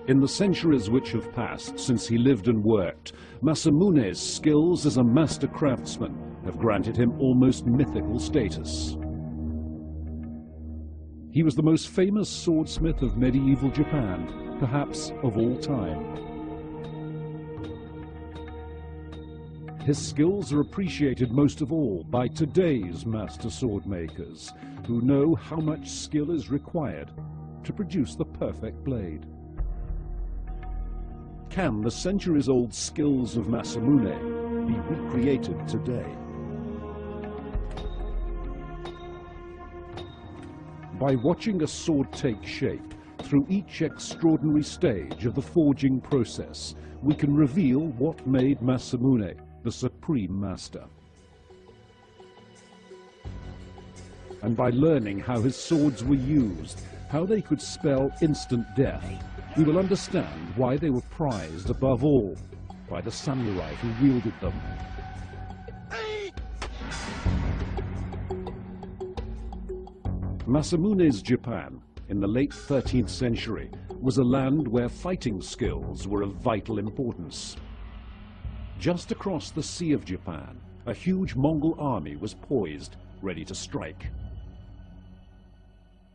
In the centuries which have passed since he lived and worked, Masamune's skills as a master craftsman have granted him almost mythical status. He was the most famous swordsmith of medieval Japan, perhaps of all time. His skills are appreciated most of all by today's master sword makers, who know how much skill is required to produce the perfect blade. Can the centuries-old skills of Masamune be recreated today? By watching a sword take shape through each extraordinary stage of the forging process, we can reveal what made Masamune the supreme master. And by learning how his swords were used, how they could spell instant death, we will understand why they were prized above all by the samurai who wielded them. Masamune's Japan, in the late 13th century, was a land where fighting skills were of vital importance. Just across the Sea of Japan, a huge Mongol army was poised, ready to strike.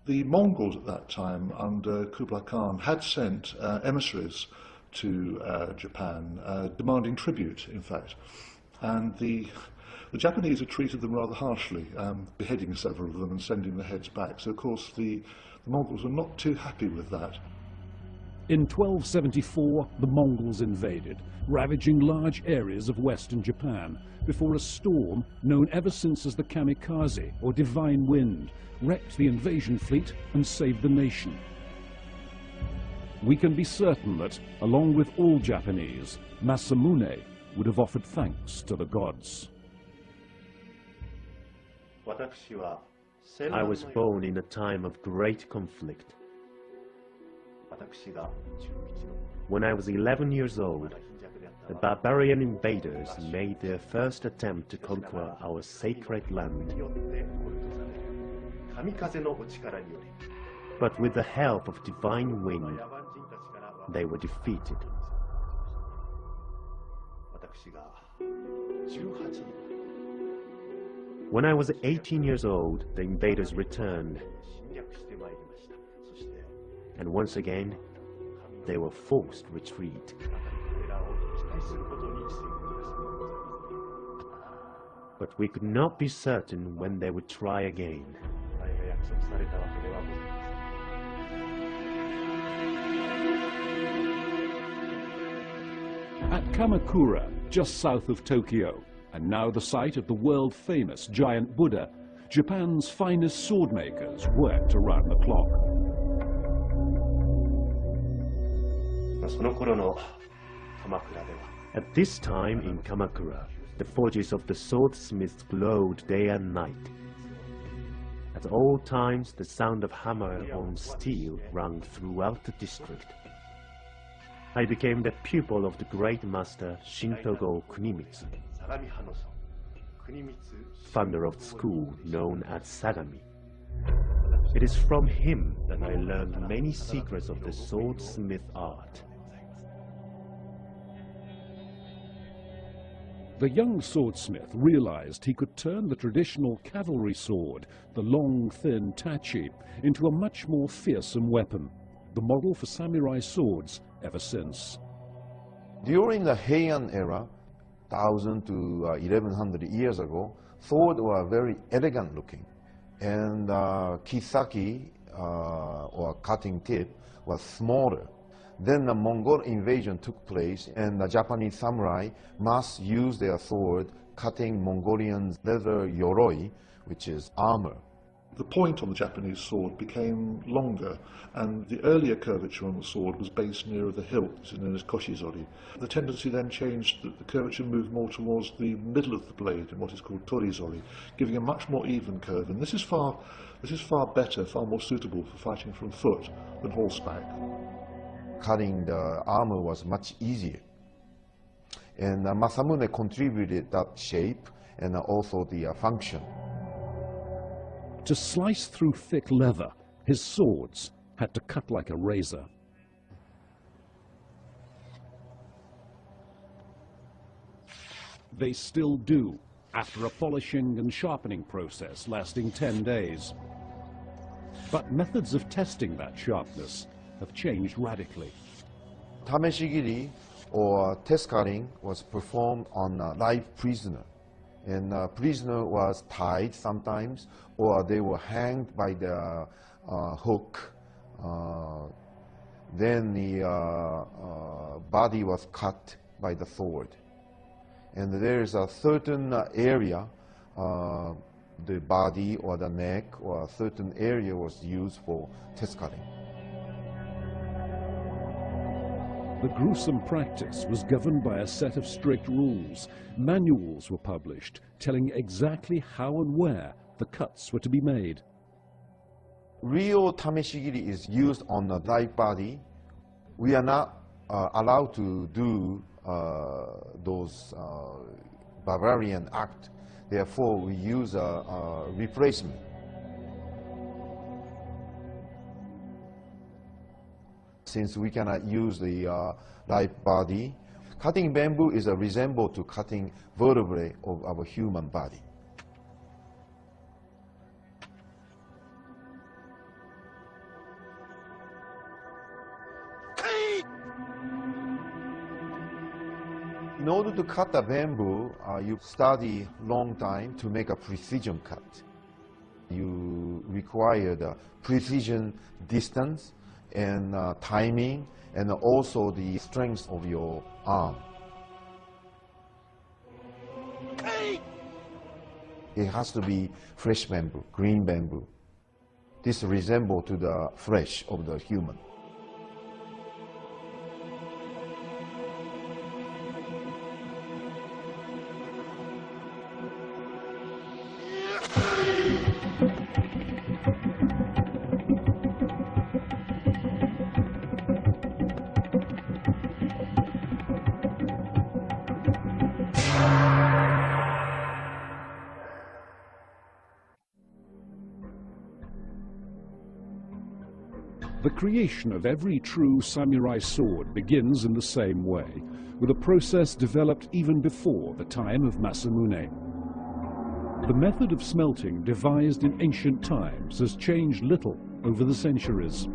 The Mongols at that time, under Kublai Khan, had sent emissaries to Japan, demanding tribute, in fact. And the Japanese had treated them rather harshly, beheading several of them and sending their heads back. So, of course, the Mongols were not too happy with that. In 1274, the Mongols invaded, ravaging large areas of western Japan, before a storm, known ever since as the kamikaze, or divine wind, wrecked the invasion fleet and saved the nation. We can be certain that, along with all Japanese, Masamune would have offered thanks to the gods. I was born in a time of great conflict. When I was 11 years old, the barbarian invaders made their first attempt to conquer our sacred land. But with the help of divine wind, they were defeated. When I was 18 years old, the invaders returned. And once again, they were forced to retreat. But we could not be certain when they would try again. At Kamakura, just south of Tokyo, and now the site of the world-famous giant Buddha, Japan's finest sword makers worked around the clock. At this time in Kamakura, the forges of the swordsmiths glowed day and night. At all times, the sound of hammer on steel rang throughout the district. I became the pupil of the great master Shintogo Kunimitsu, founder of the school known as Sagami. It is from him that I learned many secrets of the swordsmith art. The young swordsmith realized he could turn the traditional cavalry sword, the long, thin tachi, into a much more fearsome weapon, the model for samurai swords ever since. During the Heian era, 1000 to 1100 years ago, swords were very elegant looking, and kisaki, or cutting tip, was smaller. Then the Mongol invasion took place, and the Japanese samurai must use their sword cutting Mongolian leather yoroi, which is armor. The point on the Japanese sword became longer, and the earlier curvature on the sword was based nearer the hilt, known as koshizori. The tendency then changed that the curvature moved more towards the middle of the blade in what is called torizori, giving a much more even curve. And this is far better, far more suitable for fighting from foot than horseback. Cutting the armor was much easier. And Masamune contributed that shape and also the function. To slice through thick leather, his swords had to cut like a razor. They still do, after a polishing and sharpening process lasting 10 days. But methods of testing that sharpness have changed radically. Tameshigiri, or test cutting, was performed on a live prisoner. And the prisoner was tied sometimes, or they were hanged by the hook. Then the body was cut by the sword. And there is a certain area, the body or the neck or a certain area was used for test cutting. The gruesome practice was governed by a set of strict rules. Manuals were published telling exactly how and where the cuts were to be made. Real tameshigiri is used on the live body. We are not allowed to do those barbarian acts. Therefore, we use a replacement. Since we cannot use the live body, cutting bamboo is a resemble to cutting vertebrae of our human body. In order to cut the bamboo, you study long time to make a precision cut. You require the precision distance and timing, and also the strength of your arm. It has to be fresh bamboo, green bamboo. This resembles to the flesh of the human. The creation of every true samurai sword begins in the same way, with a process developed even before the time of Masamune. The method of smelting devised in ancient times has changed little over the centuries.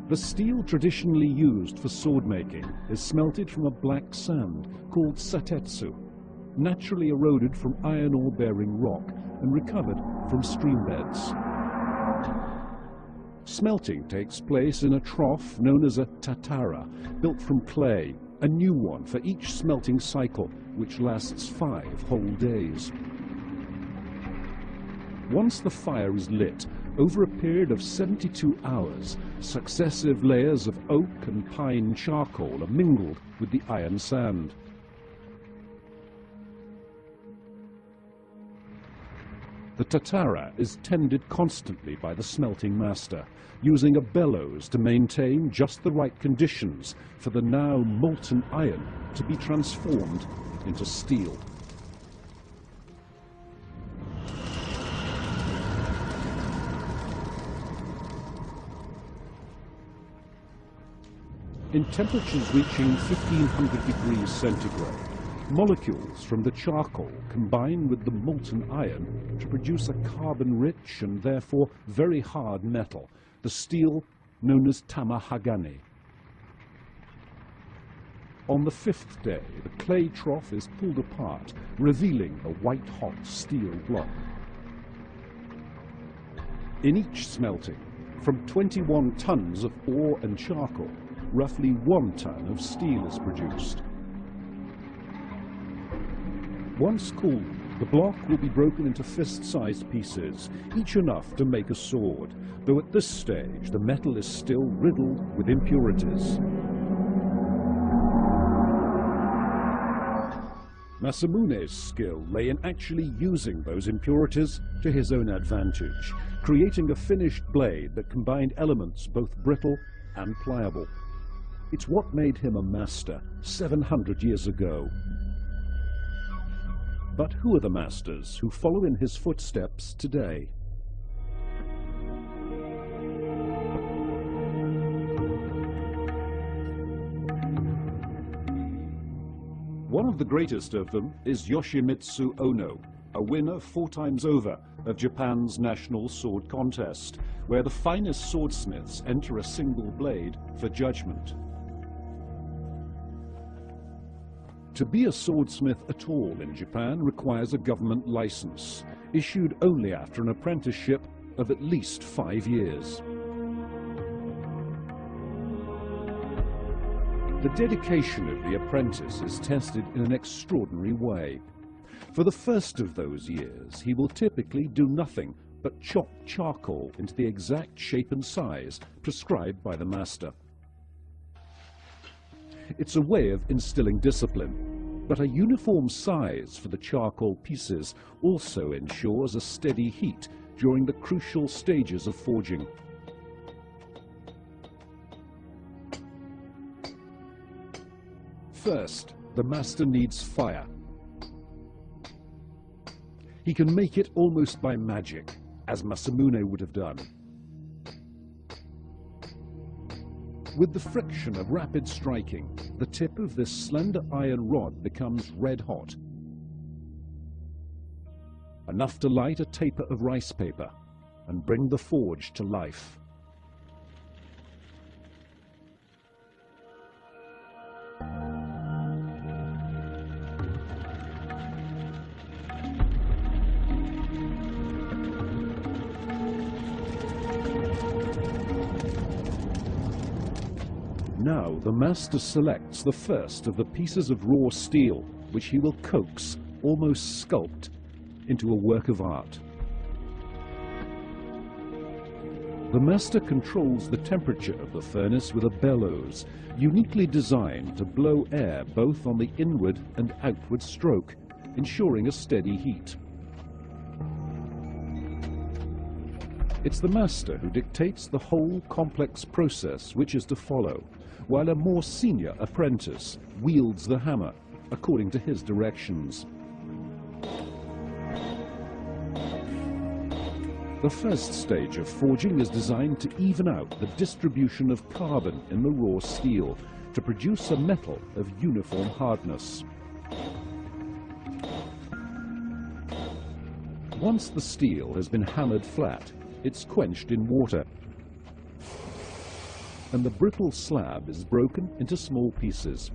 The steel traditionally used for sword making is smelted from a black sand called satetsu, naturally eroded from iron ore-bearing rock and recovered from stream beds. Smelting takes place in a trough known as a tatara, built from clay, a new one for each smelting cycle, which lasts 5 whole days. Once the fire is lit, over a period of 72 hours, successive layers of oak and pine charcoal are mingled with the iron sand. The tatara is tended constantly by the smelting master, using a bellows to maintain just the right conditions for the now molten iron to be transformed into steel. In temperatures reaching 1500 degrees centigrade, molecules from the charcoal combine with the molten iron to produce a carbon-rich and therefore very hard metal, the steel known as tamahagane. On the 5th day, the clay trough is pulled apart, revealing a white-hot steel block. In each smelting, from 21 tons of ore and charcoal, roughly 1 ton of steel is produced. Once cooled, the block will be broken into fist-sized pieces, each enough to make a sword, though at this stage the metal is still riddled with impurities. Masamune's skill lay in actually using those impurities to his own advantage, creating a finished blade that combined elements both brittle and pliable. It's what made him a master 700 years ago. But who are the masters who follow in his footsteps today? One of the greatest of them is Yoshimitsu Ono, a winner 4 times over of Japan's national sword contest, where the finest swordsmiths enter a single blade for judgment. To be a swordsmith at all in Japan requires a government license, issued only after an apprenticeship of at least 5 years. The dedication of the apprentice is tested in an extraordinary way. For the first of those years, he will typically do nothing but chop charcoal into the exact shape and size prescribed by the master. It's a way of instilling discipline, but a uniform size for the charcoal pieces also ensures a steady heat during the crucial stages of forging. First, the master needs fire. He can make it almost by magic, as Masamune would have done. With the friction of rapid striking, the tip of this slender iron rod becomes red hot, enough to light a taper of rice paper and bring the forge to life. Now the master selects the first of the pieces of raw steel, which he will coax, almost sculpt, into a work of art. The master controls the temperature of the furnace with a bellows, uniquely designed to blow air both on the inward and outward stroke, ensuring a steady heat. It's the master who dictates the whole complex process which is to follow, while a more senior apprentice wields the hammer according to his directions. The first stage of forging is designed to even out the distribution of carbon in the raw steel to produce a metal of uniform hardness. Once the steel has been hammered flat, it's quenched in water, and the brittle slab is broken into small pieces.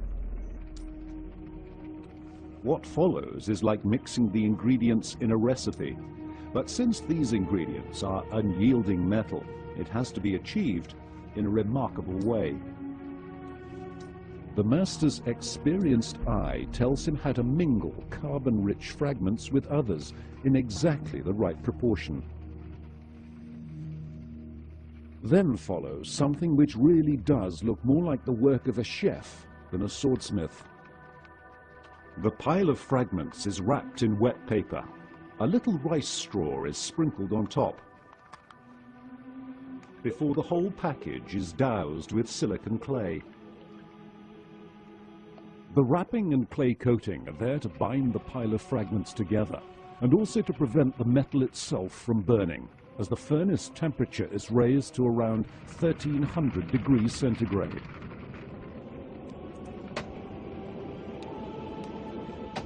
What follows is like mixing the ingredients in a recipe, but since these ingredients are unyielding metal, it has to be achieved in a remarkable way. The master's experienced eye tells him how to mingle carbon-rich fragments with others in exactly the right proportion. Then follows something which really does look more like the work of a chef than a swordsmith. The pile of fragments is wrapped in wet paper. A little rice straw is sprinkled on top, before the whole package is doused with silicon clay. The wrapping and clay coating are there to bind the pile of fragments together, and also to prevent the metal itself from burning, as the furnace temperature is raised to around 1300 degrees centigrade.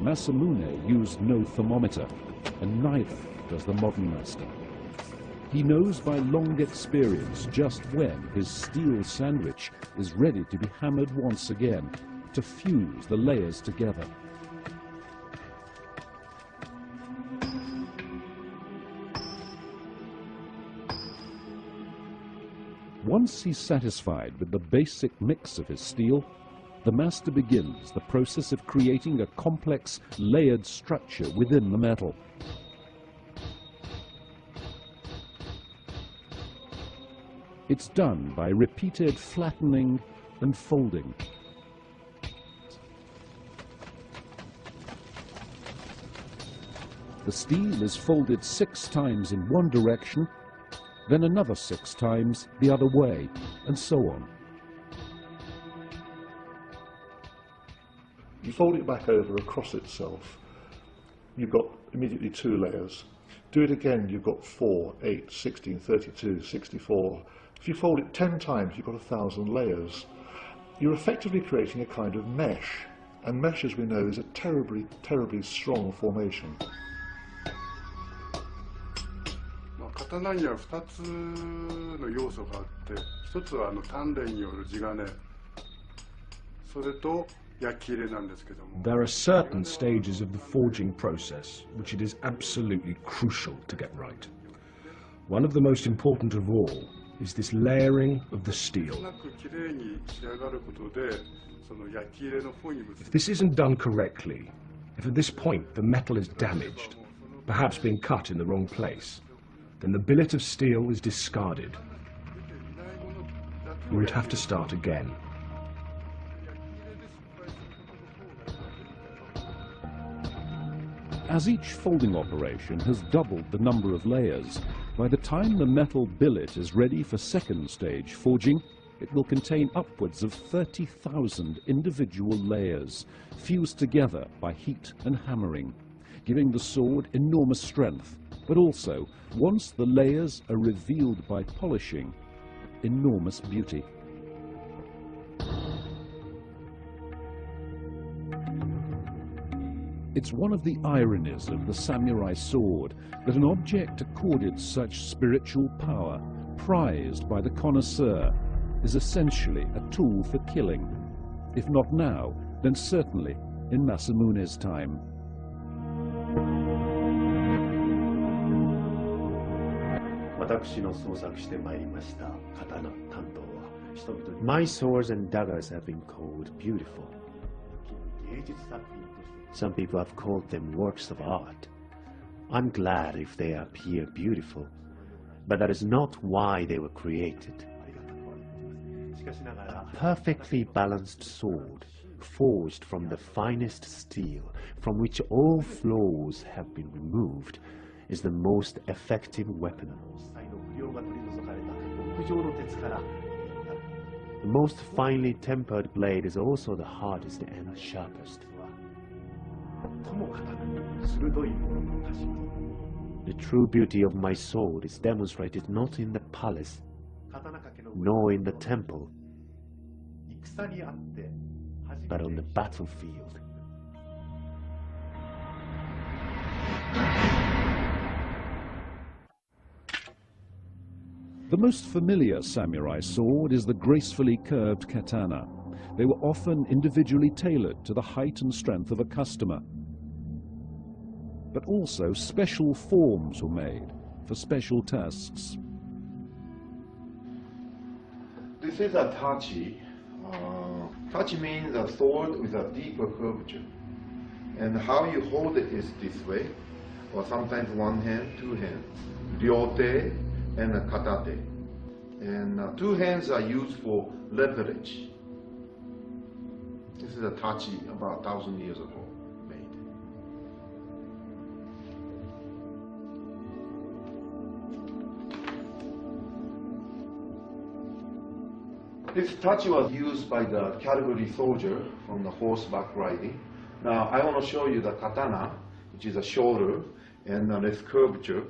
Masamune used no thermometer, and neither does the modern master. He knows by long experience just when his steel sandwich is ready to be hammered once again to fuse the layers together. Once he's satisfied with the basic mix of his steel, the master begins the process of creating a complex, layered structure within the metal. It's done by repeated flattening and folding. The steel is folded 6 times in one direction, then another 6 times the other way, and so on. You fold it back over across itself, you've got immediately 2 layers. Do it again, you've got 4, 8, 16, 32, 64. If you fold it 10 times, you've got 1,000 layers. You're effectively creating a kind of mesh, And mesh, as we know, is a terribly, terribly strong formation. 刀には2つの要素があって、一つは鍛錬による地金、それと焼き入れなんですけども。 There are certain stages of the forging process which it is absolutely crucial to get right. One of the most important of all is this layering of the steel. If this isn't done correctly, if at this point the metal is damaged, perhaps being cut in the wrong place, then the billet of steel is discarded. We'd have to start again. As each folding operation has doubled the number of layers, by the time the metal billet is ready for second stage forging, it will contain upwards of 30,000 individual layers, fused together by heat and hammering, giving the sword enormous strength, but also, once the layers are revealed by polishing, enormous beauty. It's one of the ironies of the samurai sword that an object accorded such spiritual power, prized by the connoisseur, is essentially a tool for killing. If not now, then certainly in Masamune's time. My swords and daggers have been called beautiful. Some people have called them works of art. I'm glad if they appear beautiful, but that is not why they were created. A perfectly balanced sword, forged from the finest steel, from which all flaws have been removed, is the most effective weapon. The most finely tempered blade is also the hardest and sharpest. The true beauty of my sword is demonstrated not in the palace, nor in the temple, but on the battlefield. The most familiar samurai sword is the gracefully curved katana. They were often individually tailored to the height and strength of a customer. But also special forms were made for special tests. This is a tachi. Tachi means a sword with a deeper curvature. And how you hold it is this way, or sometimes one hand, two hands. Ryote and a katate. And two hands are used for leverage. This is a tachi about 1,000 years ago made. This tachi was used by the cavalry soldier from the horseback riding. Now I want to show you the katana, which is a shorter and less curvature.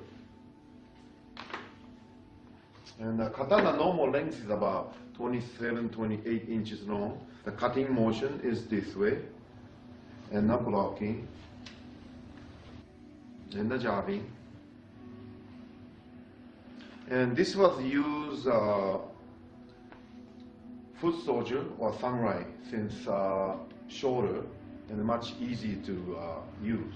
And the katana normal length is about 27, 28 inches long. The cutting motion is this way, and the blocking, and the jabbing. And this was used foot soldier or samurai, since shorter and much easier to use.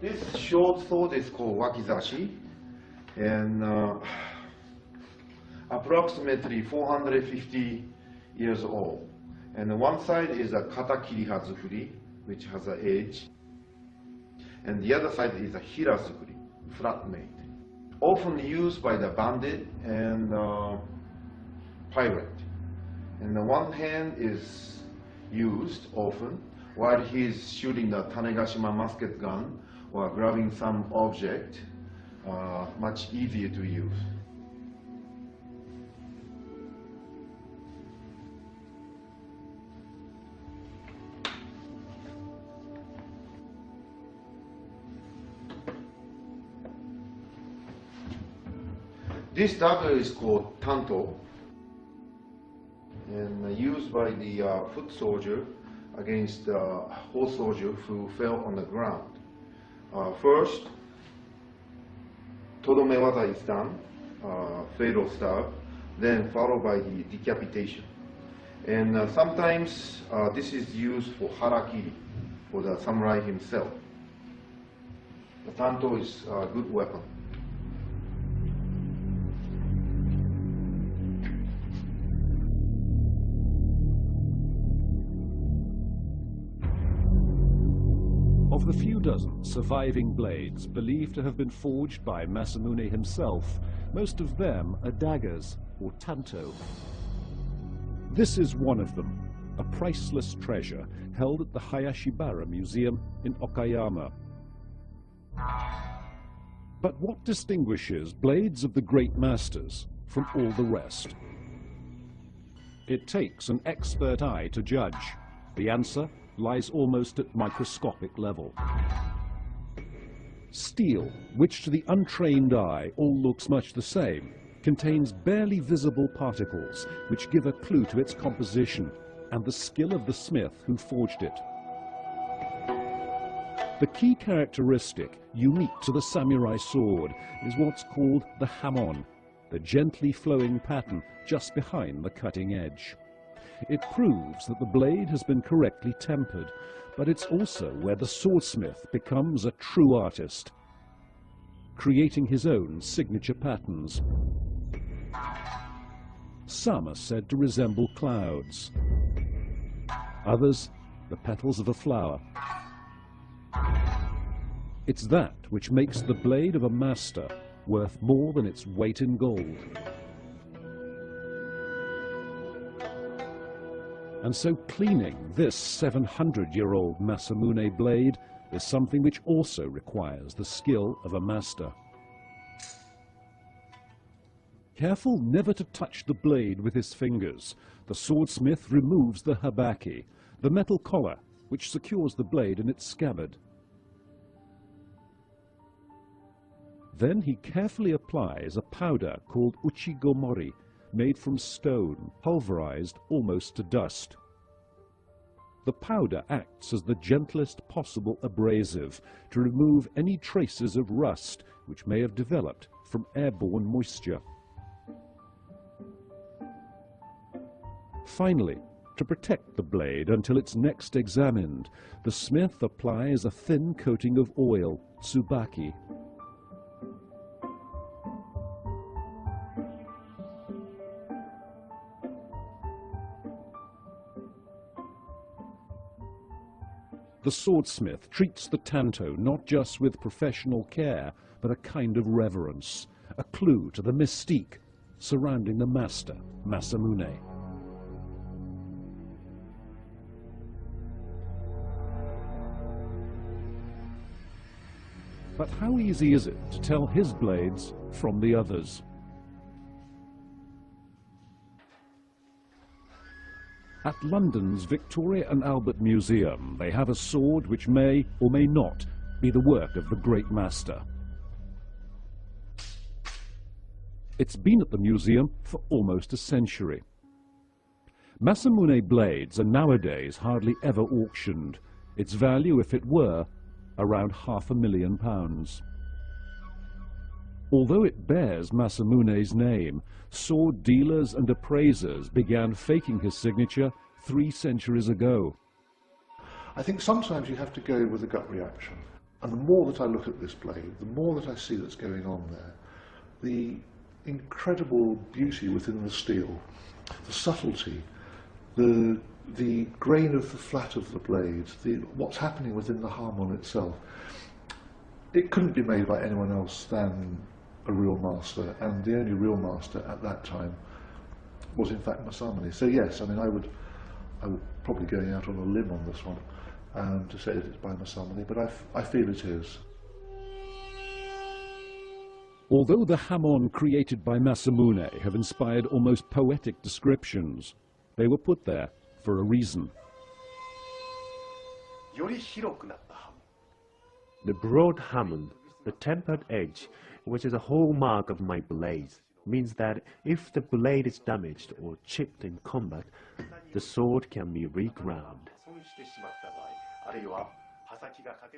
This short sword is called wakizashi, and approximately 450 years old. And one side is a katakiri hazukuri, which has an edge, and the other side is a hirazukuri, flat made. Often used by the bandit and pirate. And the one hand is used often while he's shooting the Tanegashima musket gun or grabbing some object, much easier to use. This dagger is called tanto, and used by the foot soldier against the horse soldier who fell on the ground. First, todomewata is done, fatal stab, then followed by the decapitation. And sometimes this is used for harakiri, for the samurai himself. The tanto is a good weapon. Of the few dozen surviving blades believed to have been forged by Masamune himself, most of them are daggers, or tanto. This is one of them, a priceless treasure held at the Hayashibara Museum in Okayama. But what distinguishes blades of the great masters from all the rest? It takes an expert eye to judge. The answer lies almost at microscopic level. Steel, which to the untrained eye all looks much the same, contains barely visible particles which give a clue to its composition and the skill of the smith who forged it. The key characteristic unique to the samurai sword is what's called the hamon, the gently flowing pattern just behind the cutting edge. It proves that the blade has been correctly tempered, but it's also where the swordsmith becomes a true artist, creating his own signature patterns. Some are said to resemble clouds, others the petals of a flower. It's that which makes the blade of a master worth more than its weight in gold. And so cleaning this 700-year-old Masamune blade is something which also requires the skill of a master. Careful never to touch the blade with his fingers, the swordsmith removes the habaki, the metal collar which secures the blade in its scabbard. Then he carefully applies a powder called uchigomori, made from stone, pulverized almost to dust. The powder acts as the gentlest possible abrasive to remove any traces of rust which may have developed from airborne moisture. Finally, to protect the blade until it's next examined, the smith applies a thin coating of oil, tsubaki. The swordsmith treats the tanto not just with professional care, but a kind of reverence, a clue to the mystique surrounding the master, Masamune. But how easy is it to tell his blades from the others? At London's Victoria and Albert Museum, they have a sword which may or may not be the work of the great master. It's been at the museum for almost a century. Masamune blades are nowadays hardly ever auctioned, its value, if it were, around £500,000. Although it bears Masamune's name, sword dealers and appraisers began faking his signature 3 centuries ago. I think sometimes you have to go with a gut reaction. And the more that I look at this blade, the more that I see that's going on there, the incredible beauty within the steel, the subtlety, the grain of the flat of the blade, what's happening within the hamon itself. It couldn't be made by anyone else than a real master, and the only real master at that time was in fact Masamune. So yes, I mean I would probably go out on a limb on this one to say that it's by Masamune, but I feel it is. Although the hamon created by Masamune have inspired almost poetic descriptions, they were put there for a reason. The broad hamon, the tempered edge, which is a hallmark of my blades, means that if the blade is damaged or chipped in combat, the sword can be reground.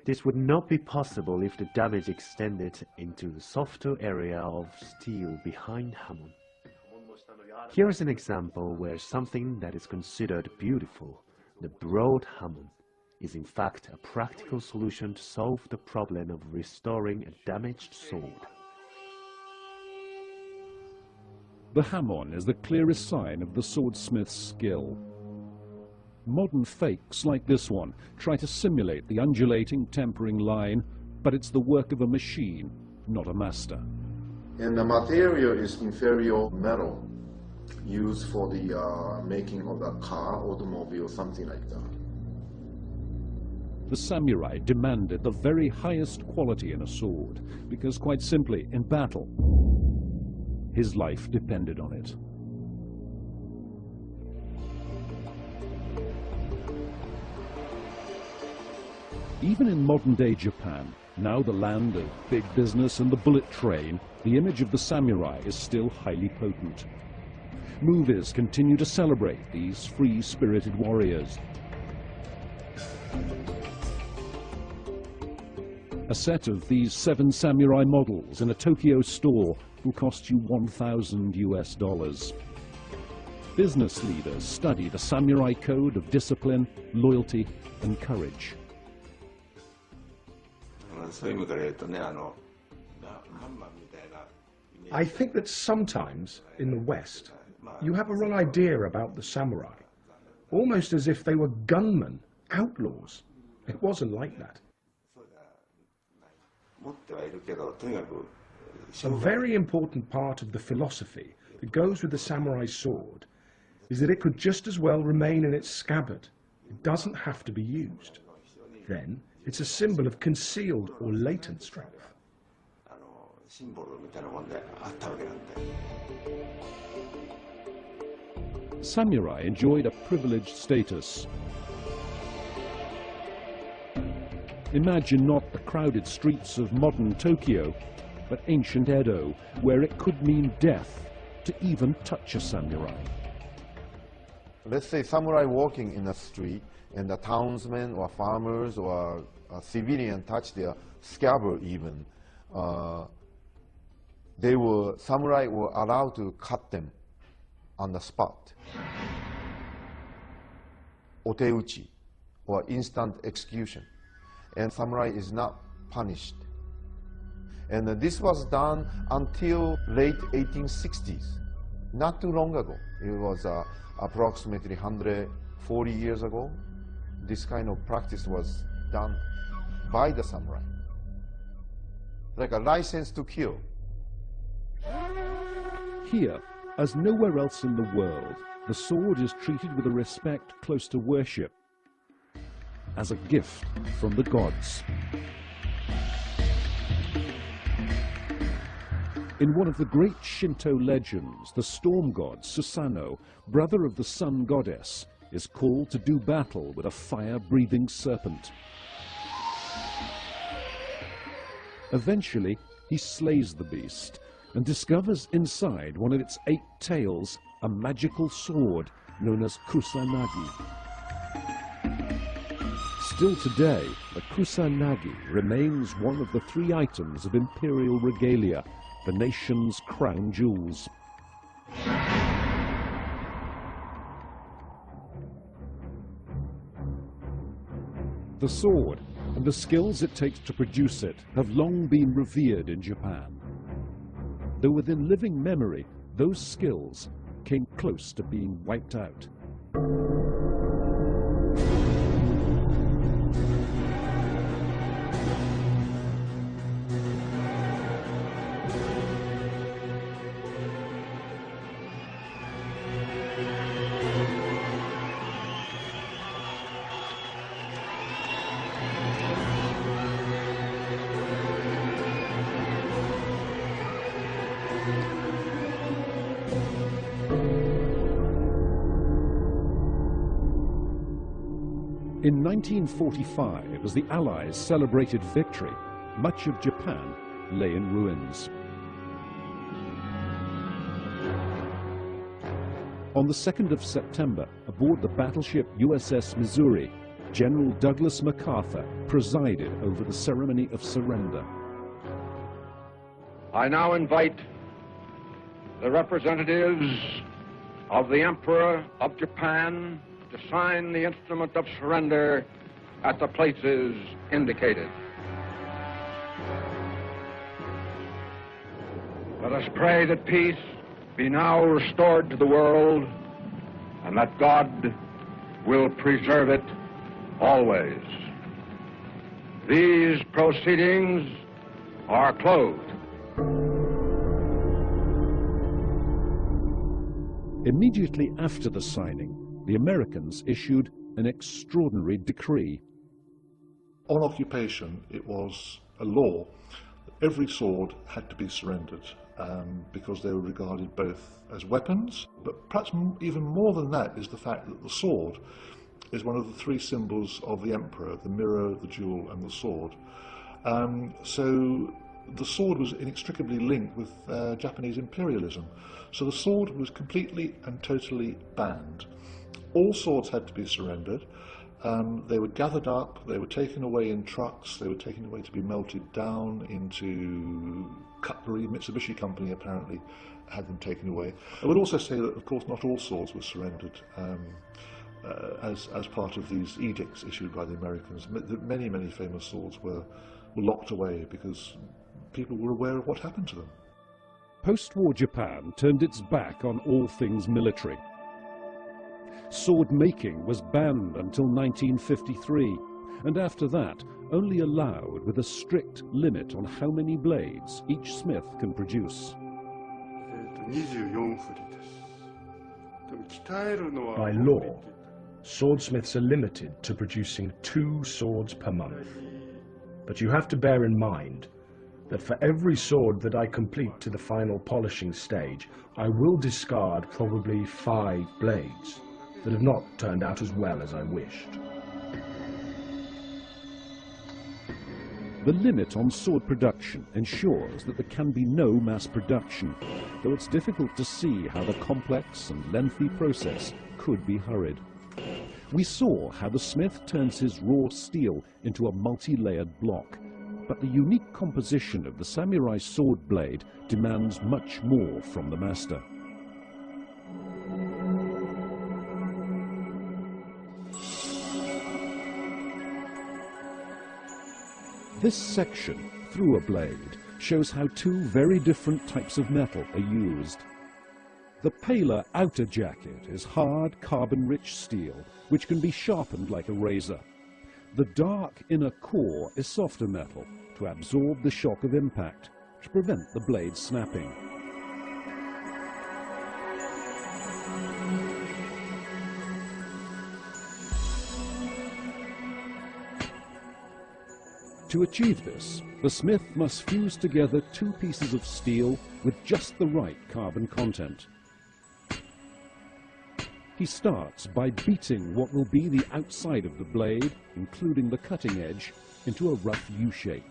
This would not be possible if the damage extended into the softer area of steel behind hamon. Here is an example where something that is considered beautiful, the broad hamon, is in fact a practical solution to solve the problem of restoring a damaged sword. The hamon is the clearest sign of the swordsmith's skill. Modern fakes like this one try to simulate the undulating tempering line, but it's the work of a machine, not a master. And the material is inferior metal used for the making of a car, automobile, something like that. The samurai demanded the very highest quality in a sword, because quite simply, in battle, his life depended on it. Even in modern-day Japan, now the land of big business and the bullet train, the image of the samurai is still highly potent. Movies continue to celebrate these free-spirited warriors. A set of these 7 samurai models in a Tokyo store will cost you $1,000 US. Business leaders study the samurai code of discipline, loyalty, and courage. I think that sometimes in the West, you have a wrong idea about the samurai, almost as if they were gunmen, outlaws. It wasn't like that. A very important part of the philosophy that goes with the samurai sword is that it could just as well remain in its scabbard. It doesn't have to be used. Then, it's a symbol of concealed or latent strength. Samurai enjoyed a privileged status. Imagine not the crowded streets of modern Tokyo, but ancient Edo, where it could mean death to even touch a samurai. Let's say samurai walking in the street, and the townsmen or farmers or a civilian touch their scabbard even. Samurai were allowed to cut them on the spot. Oteuchi, or instant execution. And samurai is not punished. And this was done until late 1860s, not too long ago. It was approximately 140 years ago. This kind of practice was done by the samurai, like a license to kill. Here, as nowhere else in the world, the sword is treated with a respect close to worship, as a gift from the gods. In one of the great Shinto legends, the storm god Susanoo, brother of the sun goddess, is called to do battle with a fire-breathing serpent. Eventually, he slays the beast and discovers inside one of its 8 tails a magical sword known as kusanagi. Still today, the kusanagi remains one of the 3 items of imperial regalia, the nation's crown jewels. The sword and the skills it takes to produce it have long been revered in Japan. Though within living memory, those skills came close to being wiped out. In 1945, as the Allies celebrated victory, much of Japan lay in ruins. On the 2nd of September, aboard the battleship USS Missouri, General Douglas MacArthur presided over the ceremony of surrender. I now invite the representatives of the Emperor of Japan to sign the instrument of surrender at the places indicated. Let us pray that peace be now restored to the world and that God will preserve it always. These proceedings are closed. Immediately after the signing, the Americans issued an extraordinary decree. On occupation, it was a law that every sword had to be surrendered because they were regarded both as weapons, but perhaps even more than that is the fact that the sword is one of the three symbols of the emperor: the mirror, the jewel, and the sword. So the sword was inextricably linked with Japanese imperialism. So the sword was completely and totally banned. All swords had to be surrendered. They were gathered up, they were taken away in trucks, they were taken away to be melted down into cutlery. Mitsubishi Company apparently had them taken away. I would also say that, of course, not all swords were surrendered as part of these edicts issued by the Americans. Many, many famous swords were locked away because people were aware of what happened to them. Post-war Japan turned its back on all things military. Sword making was banned until 1953, and after that only allowed with a strict limit on how many blades each smith can produce. By law, swordsmiths are limited to producing 2 swords per month. But you have to bear in mind that for every sword that I complete to the final polishing stage, I will discard probably 5 blades that have not turned out as well as I wished. The limit on sword production ensures that there can be no mass production, though it's difficult to see how the complex and lengthy process could be hurried. We saw how the smith turns his raw steel into a multi-layered block, but the unique composition of the samurai sword blade demands much more from the master. This section, through a blade, shows how 2 very different types of metal are used. The paler outer jacket is hard, carbon-rich steel, which can be sharpened like a razor. The dark inner core is softer metal to absorb the shock of impact, to prevent the blade snapping. To achieve this, the smith must fuse together 2 pieces of steel with just the right carbon content. He starts by beating what will be the outside of the blade, including the cutting edge, into a rough U-shape.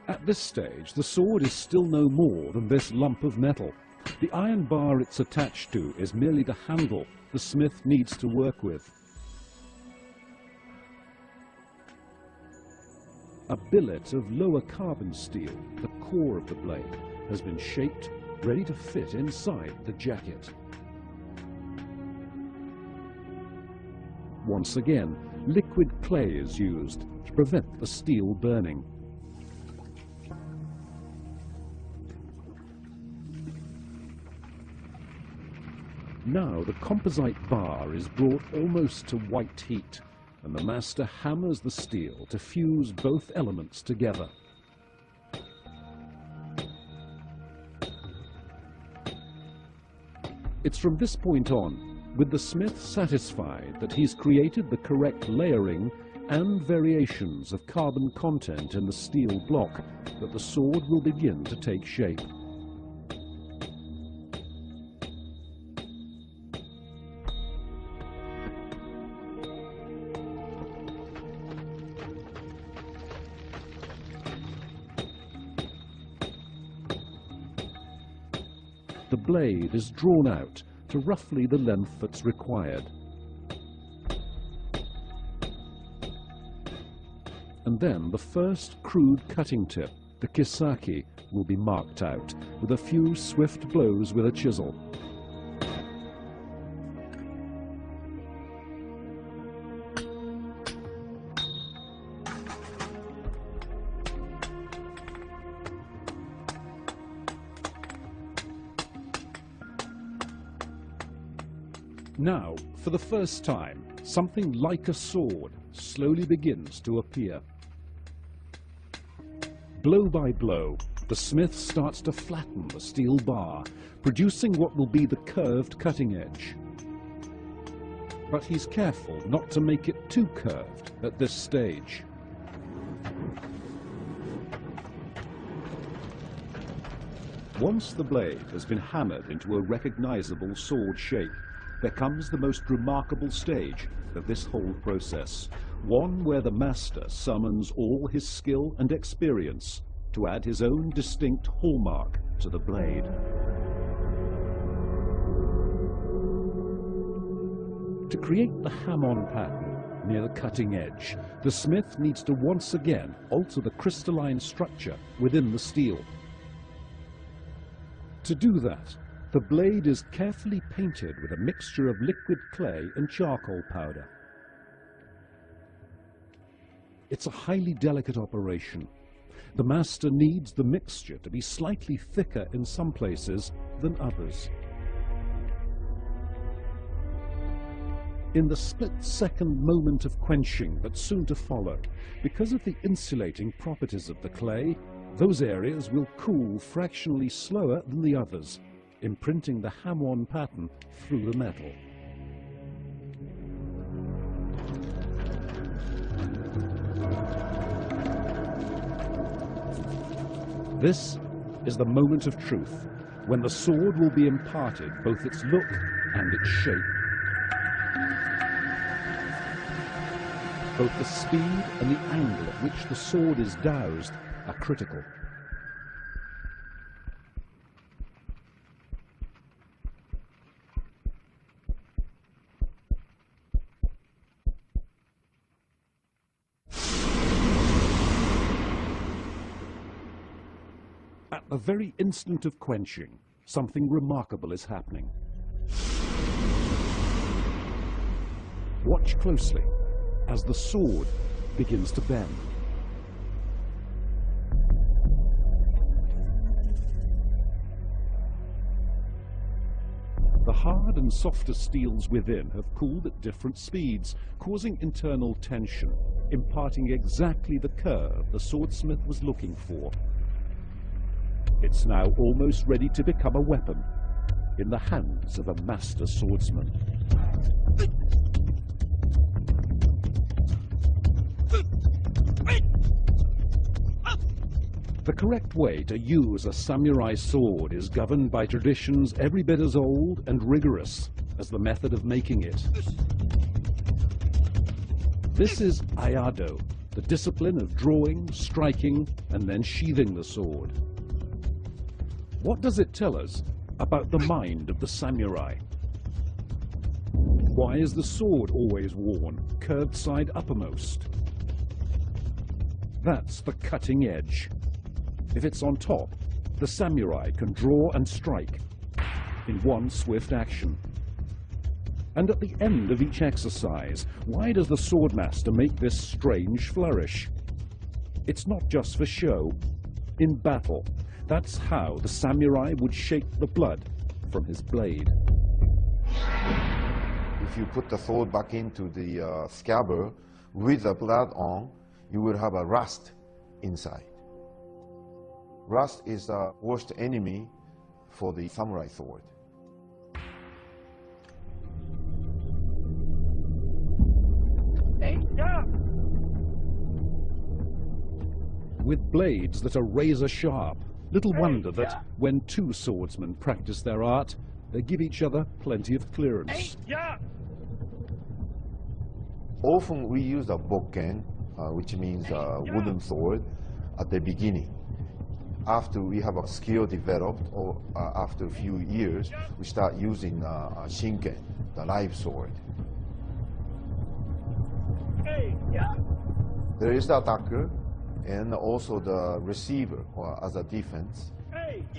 At this stage, the sword is still no more than this lump of metal. The iron bar it's attached to is merely the handle the smith needs to work with. A billet of lower carbon steel, the core of the blade, has been shaped, ready to fit inside the jacket. Once again, liquid clay is used to prevent the steel burning. Now the composite bar is brought almost to white heat, and the master hammers the steel to fuse both elements together. It's from this point on, with the smith satisfied that he's created the correct layering and variations of carbon content in the steel block, that the sword will begin to take shape. blade is drawn out to roughly the length that's required. And then the first crude cutting tip, the kisaki, will be marked out with a few swift blows with a chisel. Now, for the first time, something like a sword slowly begins to appear. Blow by blow, the smith starts to flatten the steel bar, producing what will be the curved cutting edge. But he's careful not to make it too curved at this stage. Once the blade has been hammered into a recognizable sword shape, there comes the most remarkable stage of this whole process, one where the master summons all his skill and experience to add his own distinct hallmark to the blade. To create the ham-on pattern near the cutting edge, the smith needs to once again alter the crystalline structure within the steel. To do that, the blade is carefully painted with a mixture of liquid clay and charcoal powder. It's a highly delicate operation. The master needs the mixture to be slightly thicker in some places than others. In the split-second moment of quenching that's soon to follow, because of the insulating properties of the clay, those areas will cool fractionally slower than the others, imprinting the ham-on pattern through the metal. This is the moment of truth, when the sword will be imparted both its look and its shape. Both the speed and the angle at which the sword is doused are critical. At the very instant of quenching, something remarkable is happening. Watch closely as the sword begins to bend. The hard and softer steels within have cooled at different speeds, causing internal tension, imparting exactly the curve the swordsmith was looking for. It's now almost ready to become a weapon in the hands of a master swordsman. The correct way to use a samurai sword is governed by traditions every bit as old and rigorous as the method of making it. This is Ayado, the discipline of drawing, striking, and then sheathing the sword. What does it tell us about the mind of the samurai? Why is the sword always worn curved side uppermost? That's the cutting edge. If it's on top, the samurai can draw and strike in one swift action. And at the end of each exercise, why does the swordmaster make this strange flourish? It's not just for show. In battle, that's how the samurai would shake the blood from his blade. If you put the sword back into the scabbard with the blood on, you will have a rust inside. Rust is the worst enemy for the samurai sword. With blades that are razor sharp, little wonder that when two swordsmen practice their art, they give each other plenty of clearance. Often we use a bokken, which means a wooden sword, at the beginning. after we have a skill developed, or after a few years, we start using shinken, the live sword. There is the attacker and also the receiver as a defense.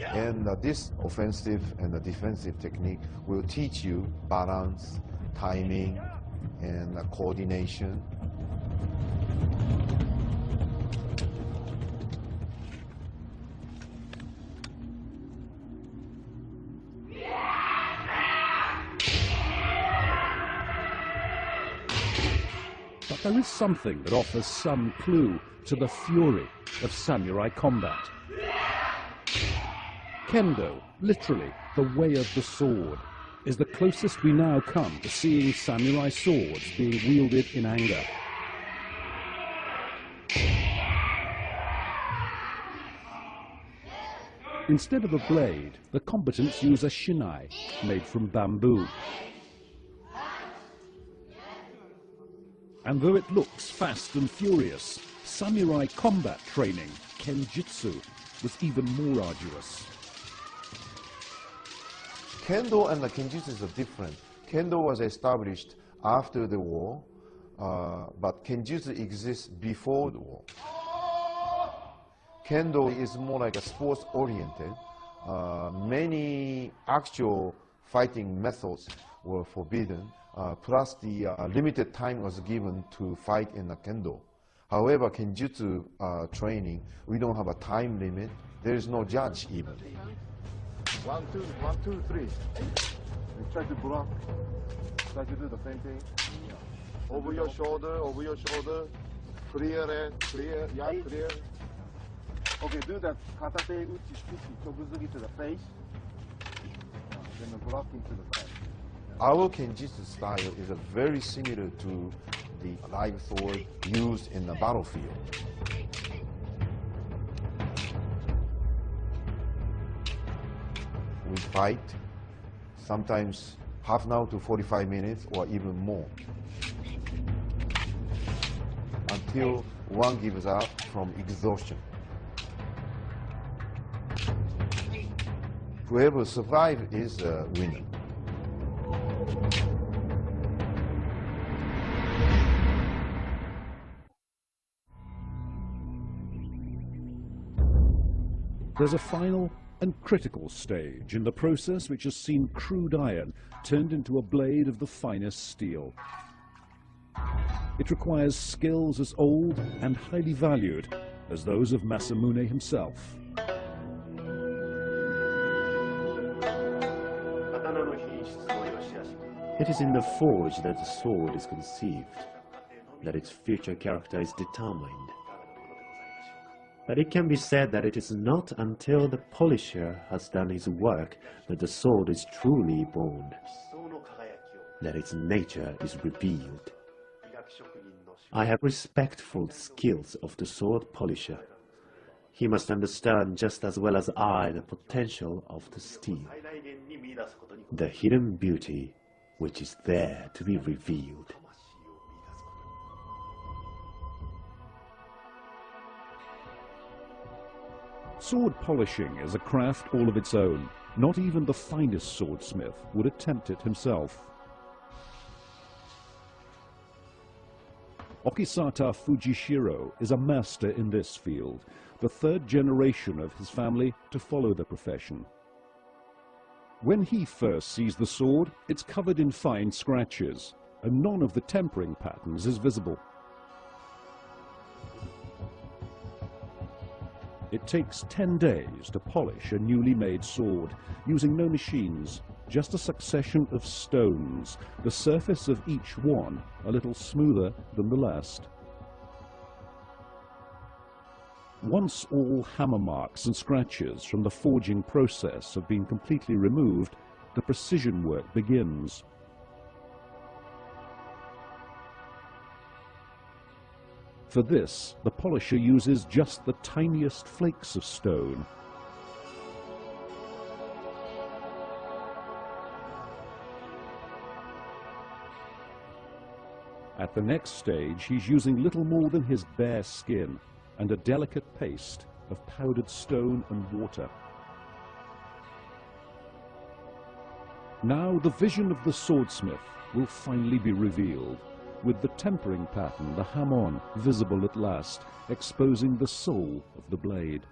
And this offensive and the defensive technique will teach you balance, timing, and coordination. But there is something that offers some clue to the fury of samurai combat. Kendo, literally the way of the sword, is the closest we now come to seeing samurai swords being wielded in anger. Instead of a blade, the combatants use a shinai, made from bamboo. And though it looks fast and furious, samurai combat training, kenjutsu, was even more arduous. Kendo and the kenjutsu are different. Kendo was established after the war, but kenjutsu exists before the war. Kendo is more like a sports-oriented. Many actual fighting methods were forbidden, plus the limited time was given to fight in the kendo. However, kenjutsu training, we don't have a time limit. There is no judge even. 1, 2, 3. And try to block. Try to do the same thing. Over your shoulder, over your shoulder. Clear it, clear, yeah, clear. Okay, do that. Katate uchi shuki chobuzugi to the face. Then the block into the side. Our kenjutsu style is very similar to the live sword used in the battlefield. We fight, sometimes half an hour to 45 minutes or even more, until one gives up from exhaustion. Whoever survives is a winner. There's a final and critical stage in the process which has seen crude iron turned into a blade of the finest steel. It requires skills as old and highly valued as those of Masamune himself. It is in the forge that the sword is conceived, that its future character is determined. But it can be said that it is not until the polisher has done his work that the sword is truly born, that its nature is revealed. I have respect for the skills of the sword polisher. He must understand just as well as I the potential of the steel, the hidden beauty which is there to be revealed. Sword polishing is a craft all of its own. Not even the finest swordsmith would attempt it himself. Okisata Fujishiro is a master in this field, the third generation of his family to follow the profession. When he first sees the sword, it's covered in fine scratches, and none of the tempering patterns is visible. It takes 10 days to polish a newly made sword, using no machines, just a succession of stones, the surface of each one a little smoother than the last. Once all hammer marks and scratches from the forging process have been completely removed, the precision work begins. For this, the polisher uses just the tiniest flakes of stone. At the next stage, he's using little more than his bare skin and a delicate paste of powdered stone and water. Now the vision of the swordsmith will finally be revealed, with the tempering pattern, the hamon, visible at last, exposing the soul of the blade.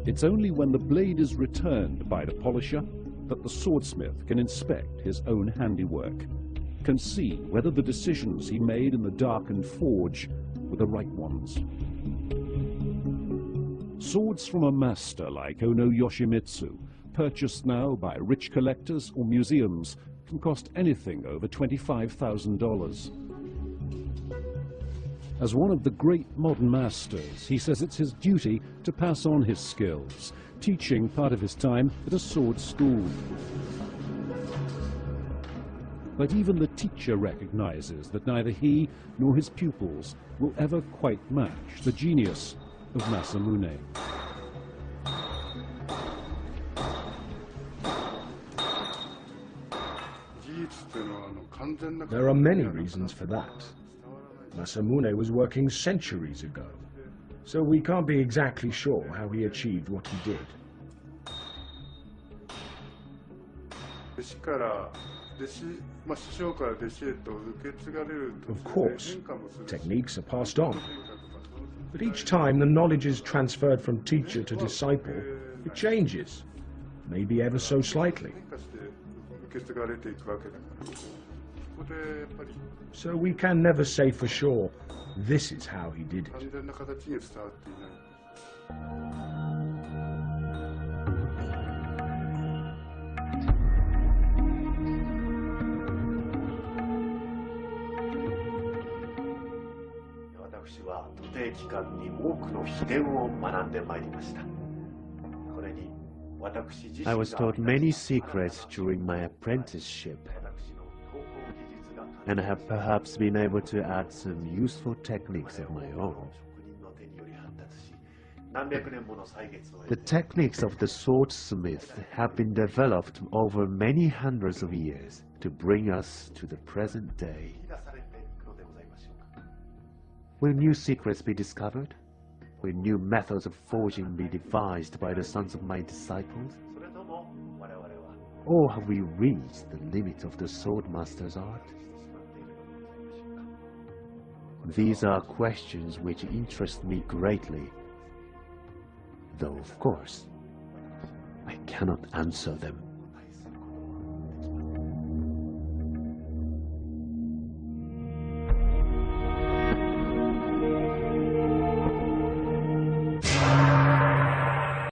It's only when the blade is returned by the polisher that the swordsmith can inspect his own handiwork, can see whether the decisions he made in the darkened forge were the right ones. Swords from a master like Ono Yoshimitsu, purchased now by rich collectors or museums, can cost anything over $25,000. As one of the great modern masters, he says it's his duty to pass on his skills, teaching part of his time at a sword school. But even the teacher recognizes that neither he nor his pupils will ever quite match the genius of Masamune. There are many reasons for that. Masamune was working centuries ago, so we can't be exactly sure how he achieved what he did. Of course, techniques are passed on, but each time the knowledge is transferred from teacher to disciple, it changes, maybe ever so slightly. So we can never say for sure, this is how he did it. I was taught many secrets during my apprenticeship, and I have perhaps been able to add some useful techniques of my own. The techniques of the swordsmith have been developed over many hundreds of years to bring us to the present day. Will new secrets be discovered? Will new methods of forging be devised by the sons of my disciples? Or have we reached the limit of the swordmaster's art? These are questions which interest me greatly, though of course I cannot answer them.